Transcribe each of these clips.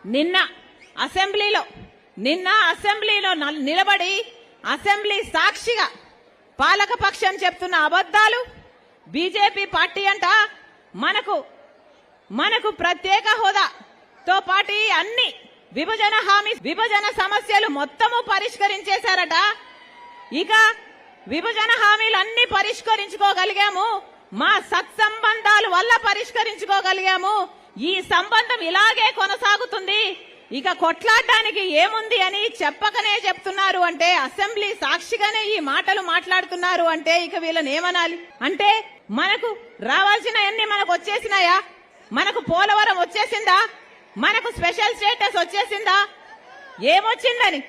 నిన్న అసెంబ్లీలో నిలబడి అసెంబ్లీ సాక్షిగా పాలకపక్షం చెప్తున్న అబద్ధాలు, బీజేపీ పార్టీ అంట మనకు ప్రత్యేక హోదాతో పాటు అన్ని విభజన సమస్యలు మొత్తము పరిష్కరించేశారట. ఇక విభజన హామీలు అన్ని పరిష్కరించుకోగలిగాము, మా సత్సంబంధాల వల్ల పరిష్కరించుకోగలిగాము, ఈ సంబంధం ఇలాగే కొనసాగుతుంది, ఇక కొట్లాడడానికి ఏముంది అని చెప్పకనే చెప్తున్నారు అంటే, అసెంబ్లీ సాక్షిగానే ఈ మాటలు మాట్లాడుతున్నారు అంటే ఇక వీళ్ళని ఏమనాలి? అంటే మనకు రావాల్సిన అన్ని మనకు వచ్చేసినాయా? మనకు పోలవరం వచ్చేసిందా? మనకు స్పెషల్ స్టేటస్ వచ్చేసిందా? ఏమొచ్చిందని,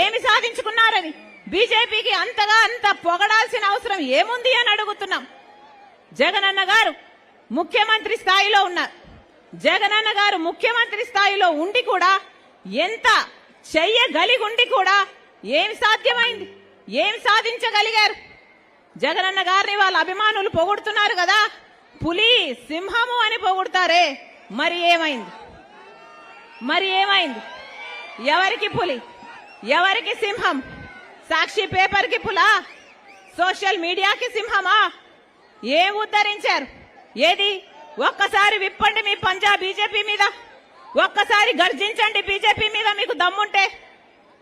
ఏమి సాధించుకున్నారని బీజేపీకి అంత పొగడాల్సిన అవసరం ఏముంది అని అడుగుతున్నాం. జగనన్న గారు ముఖ్యమంత్రి స్థాయిలో ఉన్నారు. జగనన్న గారు ముఖ్యమంత్రి స్థాయిలో ఉండి కూడా, ఎంత చెయ్యగలిగి ఉండి కూడా ఏమి సాధ్యమైంది? ఏమి సాధించగలిగారు? జగనన్న గారిని వాళ్ళ అభిమానులు పొగుడుతున్నారు కదా, పులి సింహము అని పొగుడుతారే, మరి ఏమైంది? ఎవరికి పులి, ఎవరికి సింహం? సాక్షి పేపర్ కి పులా, సోషల్ మీడియాకి సింహమా? ఏం ఉద్ధరించారు? ఏది? ఒక్కసారి విప్పండి మీ పంజా బీజేపీ మీద, ఒక్కసారి గర్జించండి బీజేపీ మీద మీకు దమ్ముంటే.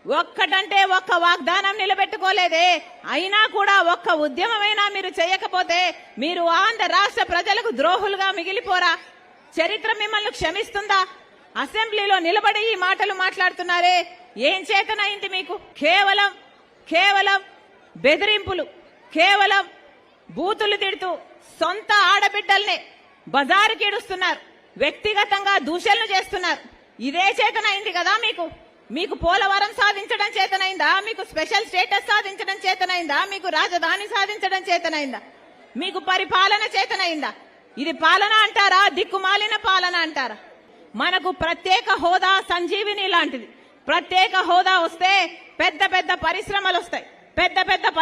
ఒక్కటంటే ఒక్క వాగ్దానం నిలబెట్టుకోలేదే, అయినా కూడా ఒక్క ఉద్యమమైనా మీరు చేయకపోతే మీరు ఆంధ్ర రాష్ట్ర ప్రజలకు ద్రోహులుగా మిగిలిపోరా? చరిత్ర మిమ్మల్ని క్షమిస్తుందా? అసెంబ్లీలో నిలబడి ఈ మాటలు మాట్లాడుతున్నారే, ఏం చేతనైంది మీకు? కేవలం బెదిరింపులు, కేవలం బూతులు తిడుతూ సొంత ఆడబిడ్డల్ని బజారుకి ఇడుస్తున్నారు, వ్యక్తిగతంగా దూషణలు చేస్తున్నారు. ఇదే చేతనైంది కదా మీకు పోలవరం సాధించడం చేతనైందా? మీకు స్పెషల్ స్టేటస్ సాధించడం చేతనైందా? మీకు రాజధాని సాధించడం చేతనైందా? మీకు పరిపాలన చేతనైందా? ఇది పాలన అంటారా? దిక్కుమాలిన పాలన అంటారా? మనకు ప్రత్యేక హోదా సంజీవిని లాంటిది. ప్రత్యేక హోదా వస్తే పెద్ద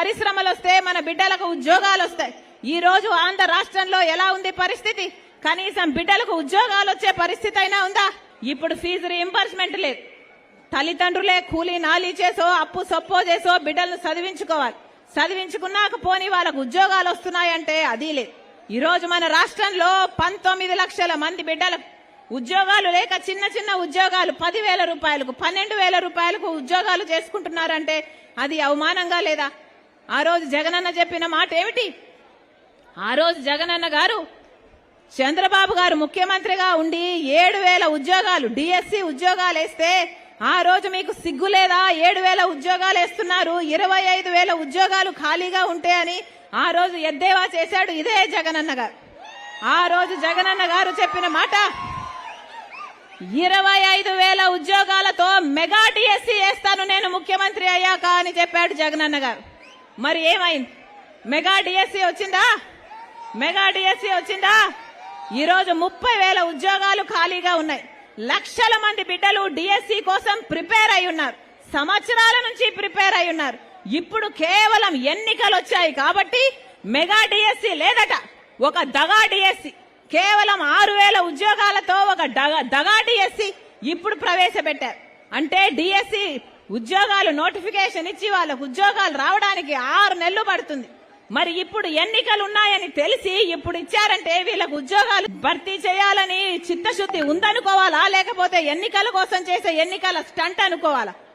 పరిశ్రమలు వస్తే మన బిడ్డలకు ఉద్యోగాలు వస్తాయి. ఈ రోజు ఆంధ్ర రాష్ట్రంలో ఎలా ఉంది పరిస్థితి? కనీసం బిడ్డలకు ఉద్యోగాలు వచ్చే పరిస్థితి అయినా ఉందా? ఇప్పుడు ఫీజు రీయింబర్స్మెంట్ లేదు. తల్లిదండ్రులే కూలీ నాలీ చేసో అప్పు సొప్పో చేసో బిడ్డలను చదివించుకోవాలి. చదివించుకున్నాక పోని వాళ్ళకు ఉద్యోగాలు వస్తున్నాయంటే అది లేదు. ఈ రోజు మన రాష్ట్రంలో 19 లక్షల మంది బిడ్డలకు ఉద్యోగాలు లేక చిన్న ఉద్యోగాలు 10,000 రూపాయలకు 12,000 రూపాయలకు ఉద్యోగాలు చేసుకుంటున్నారంటే అది అవమానంగా లేదా? ఆ రోజు జగనన్న చెప్పిన మాట ఏమిటి? ఆ రోజు జగనన్న గారు, చంద్రబాబు గారు ముఖ్యమంత్రిగా ఉండి 7,000 ఉద్యోగాలు డిఎస్సి ఉద్యోగాలు వేస్తే, ఆ రోజు మీకు సిగ్గు లేదా? 7,000 ఉద్యోగాలు వేస్తున్నారు, 25,000 ఉద్యోగాలు ఖాళీగా ఉంటే అని ఆ రోజు ఎద్దేవా చేశాడు ఇదే జగనన్న గారు. ఆ రోజు జగనన్న గారు చెప్పిన మాట, 25,000 ఉద్యోగాలతో మెగా డిఎస్సి వేస్తాను నేను ముఖ్యమంత్రి అయ్యాక అని చెప్పాడు జగనన్న గారు. మరి ఏమైంది? మెగా డిఎస్సి వచ్చిందా? ఈ రోజు 30,000 ఉద్యోగాలు ఖాళీగా ఉన్నాయి. లక్షల మంది బిడ్డలు డిఎస్సి కోసం ప్రిపేర్ అయి ఉన్నారు, సంవత్సరాల నుంచి ప్రిపేర్ అయి ఉన్నారు. ఇప్పుడు కేవలం ఎన్నికలు వచ్చాయి కాబట్టి మెగా డిఎస్సి లేదట, ఒక దగా డిఎస్సి. కేవలం 6,000 ఉద్యోగాలతో ఒక దగా డిఎస్సి ఇప్పుడు ప్రవేశపెట్టారు. అంటే డిఎస్సి ఉద్యోగాలు నోటిఫికేషన్ ఇచ్చి వాళ్ళకు ఉద్యోగాలు రావడానికి 6 నెలలు పడుతుంది. మరి ఇప్పుడు ఎన్నికలు ఉన్నాయని తెలిసి ఇప్పుడు ఇచ్చారంటే వీళ్ళకు ఉద్యోగాలు భర్తీ చేయాలని చిత్తశుద్ధి ఉందనుకోవాలా, లేకపోతే ఎన్నికల కోసం చేసే ఎన్నికల స్టంట్ అనుకోవాలా?